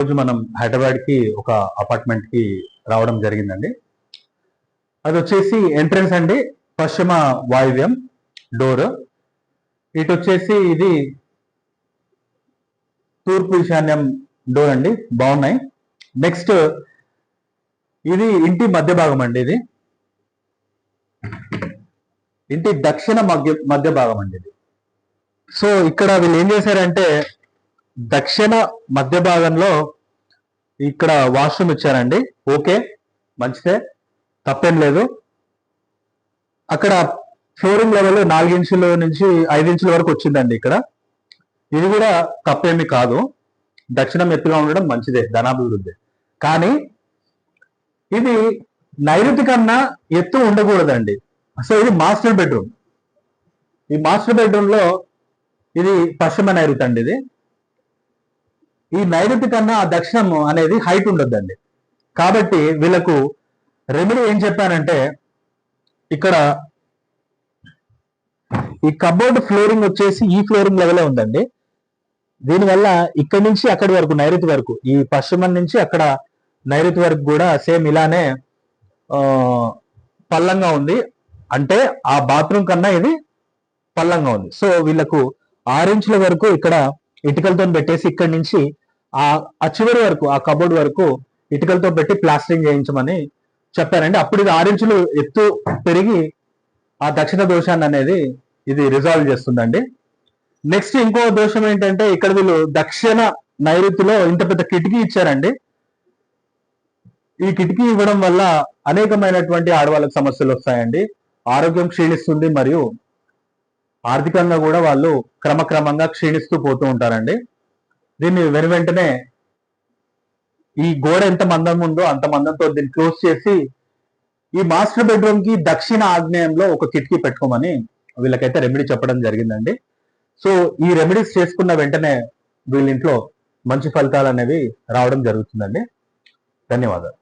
రోజు మనం హైదరాబాద్ కి ఒక అపార్ట్మెంట్ కి రావడం జరిగిందండి. అది వచ్చేసి ఎంట్రన్స్ అండి, పశ్చిమ వాయువ్యం డోర్. ఇటు వచ్చేసి ఇది తూర్పు ఈశాన్యం డోర్ అండి, బాగున్నాయి. నెక్స్ట్ ఇది ఇంటి మధ్య భాగం అండి, ఇది ఇంటి దక్షిణ మధ్య భాగం అండి ఇది. సో ఇక్కడ వీళ్ళు ఏం చేశారంటే దక్షిణ మధ్య భాగంలో ఇక్కడ వాష్రూమ్ ఇచ్చారండి. ఓకే, మంచిదే, తప్పేం లేదు. అక్కడ ఫ్లోరింగ్ లెవెల్ 4 ఇంచుల నుంచి 5 ఇంచుల వరకు వచ్చిందండి. ఇక్కడ ఇది కూడా తప్పేమి కాదు, దక్షిణం ఎత్తుగా ఉండడం మంచిదే, ధనాభివృద్ధి. కానీ ఇది నైరుతి కన్నా ఎత్తు ఉండకూడదండి. సో ఇది మాస్టర్ బెడ్రూమ్. ఈ మాస్టర్ బెడ్రూమ్ లో ఇది పశ్చిమ నైరుతి అండి. ఇది ఈ నైరుతి కన్నా ఆ దక్షిణం అనేది హైట్ ఉండొద్దండి. కాబట్టి వీళ్ళకు రెమెడీ ఏం చెప్పానంటే, ఇక్కడ ఈ కబోర్డ్ ఫ్లోరింగ్ వచ్చేసి ఈ ఫ్లోరింగ్ లెవెలే ఉందండి. దీనివల్ల ఇక్కడి నుంచి అక్కడి వరకు నైరుతి వరకు, ఈ పశ్చిమం నుంచి అక్కడ నైరుతి వరకు కూడా సేమ్ ఇలానే పల్లంగా ఉంది. అంటే ఆ బాత్రూమ్ కన్నా ఇది పల్లంగా ఉంది. సో వీళ్ళకు 6 ఇంచుల వరకు ఇక్కడ ఇటుకలతో పెట్టేసి ఇక్కడి నుంచి ఆ చివరి వరకు, ఆ కబోర్డ్ వరకు ఇటుకలతో పెట్టి ప్లాస్టరింగ్ చేయించమని చెప్పారండి. అప్పుడు ఇది 6 ఇంచులు ఎత్తు పెరిగి ఆ దక్షిణ దోషాన్ని అనేది ఇది రిజాల్వ్ చేస్తుందండి. నెక్స్ట్ ఇంకో దోషం ఏంటంటే, ఇక్కడ వీళ్ళు దక్షిణ నైరుతిలో ఇంత పెద్ద కిటికీ ఇచ్చారండి. ఈ కిటికీ ఇవ్వడం వల్ల అనేకమైనటువంటి ఆడవాళ్ళకి సమస్యలు వస్తాయండి. ఆరోగ్యం క్షీణిస్తుంది, మరియు ఆర్థికంగా కూడా వాళ్ళు క్రమక్రమంగా క్షీణిస్తూ పోతూ ఉంటారండి. దీన్ని వెంటనే ఈ గోడ ఎంత మందం ఉందో అంత మందంతో దీన్ని క్లోజ్ చేసి ఈ మాస్టర్ బెడ్రూమ్ కి దక్షిణ ఆగ్నేయంలో ఒక కిటికీ పెట్టుకోమని వీళ్ళకైతే రెమెడీ చెప్పడం జరిగిందండి. సో ఈ రెమెడీస్ చేసుకున్న వెంటనే వీళ్ళ ఇంట్లో మంచి ఫలితాలు అనేవి రావడం జరుగుతుందండి. ధన్యవాదాలు.